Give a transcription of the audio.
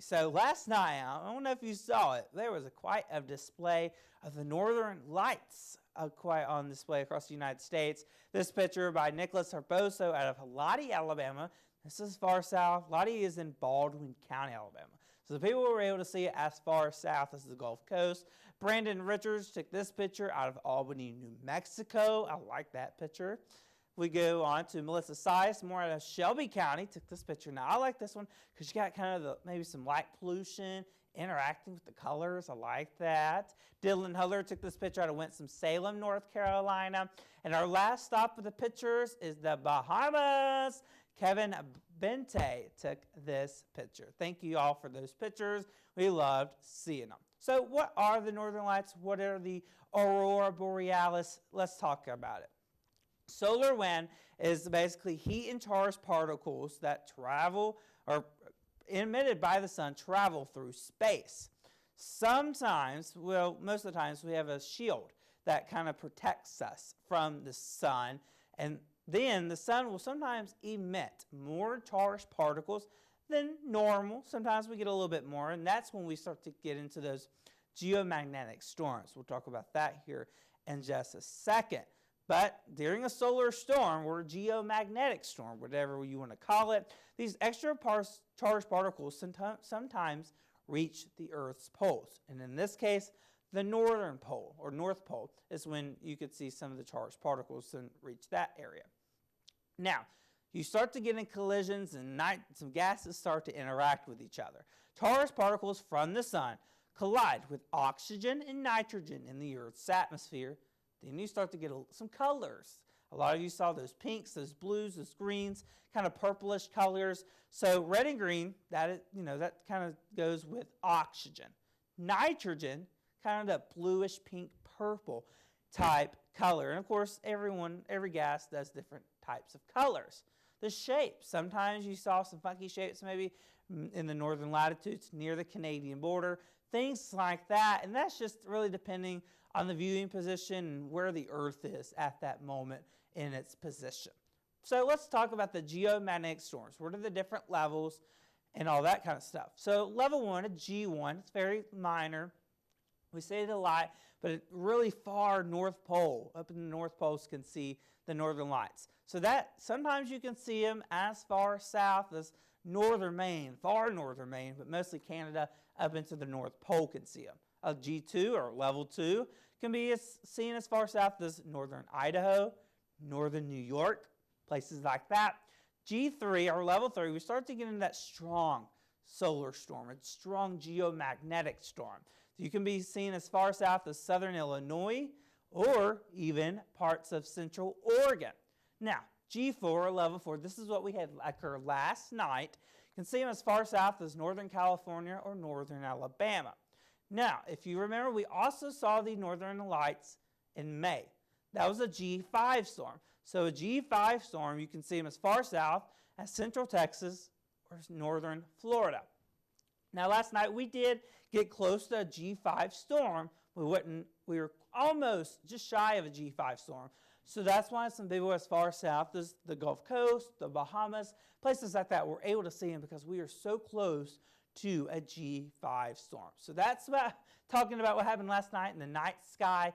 So last night, I don't know if you saw it, there was quite a display of the Northern Lights quite on display across the United States. This picture by Nicholas Herboso out of Lottie, Alabama. This is far south. Lottie is in Baldwin County, Alabama. So the people were able to see it as far south as the Gulf Coast. Brandon Richards took this picture out of Albany, New Mexico. I like that picture. We go on to Melissa Sizemore out of Shelby County, took this picture. Now, I like this one because you got kind of maybe some light pollution interacting with the colors. I like that. Dylan Huller took this picture out of Winston-Salem, North Carolina. And our last stop of the pictures is the Bahamas. Kevin Bente took this picture. Thank you all for those pictures. We loved seeing them. So what are the Northern Lights? What are the Aurora Borealis? Let's talk about it. Solar wind is basically heat and charged particles that travel or emitted by the sun travel through space. Sometimes, well, most of the times we have a shield that kind of protects us from the sun, and then the sun will sometimes emit more charged particles than normal. Sometimes we get a little bit more, and that's when we start to get into those geomagnetic storms. We'll talk about that here in just a second. But during a solar storm or a geomagnetic storm, whatever you want to call it, these extra charged particles sometimes reach the Earth's poles. And in this case, the northern pole or North Pole is when you could see some of the charged particles and reach that area. Now, you start to get in collisions and some gases start to interact with each other. Charged particles from the sun collide with oxygen and nitrogen in the Earth's atmosphere. Then you start to get some colors. A lot of you saw those pinks, those blues, those greens, kind of purplish colors. So red and green, that kind of goes with oxygen. Nitrogen, kind of that bluish pink purple type color. And of course, every gas does different types of colors. The shapes, sometimes you saw some funky shapes maybe in the northern latitudes near the Canadian border, things like that. And that's just really depending on the viewing position and where the Earth is at that moment in its position. So let's talk about the geomagnetic storms. What are the different levels and all that kind of stuff? So level 1, a G1, it's very minor. We say it a lot, but it really far North Pole, up in the North Poles can see the Northern Lights. So that sometimes you can see them as far south as northern Maine, far northern Maine, but mostly Canada up into the North Pole can see them. A G2 or level 2 can be seen as far south as northern Idaho, northern New York, places like that. G3 or level 3, we start to get into that strong solar storm, a strong geomagnetic storm. So you can be seen as far south as southern Illinois or even parts of central Oregon. Now, G4 or level 4, this is what we had occur last night. You can see them as far south as northern California or northern Alabama. Now, if you remember, we also saw the Northern Lights in May. That was a G5 storm. So a G5 storm, you can see them as far south as central Texas or northern Florida. Now, last night we did get close to a G5 storm. We were almost just shy of a G5 storm. So that's why some people as far south as the Gulf Coast, the Bahamas, places like that, were able to see them because we are so close to a G5 storm. So that's about talking about what happened last night in the night sky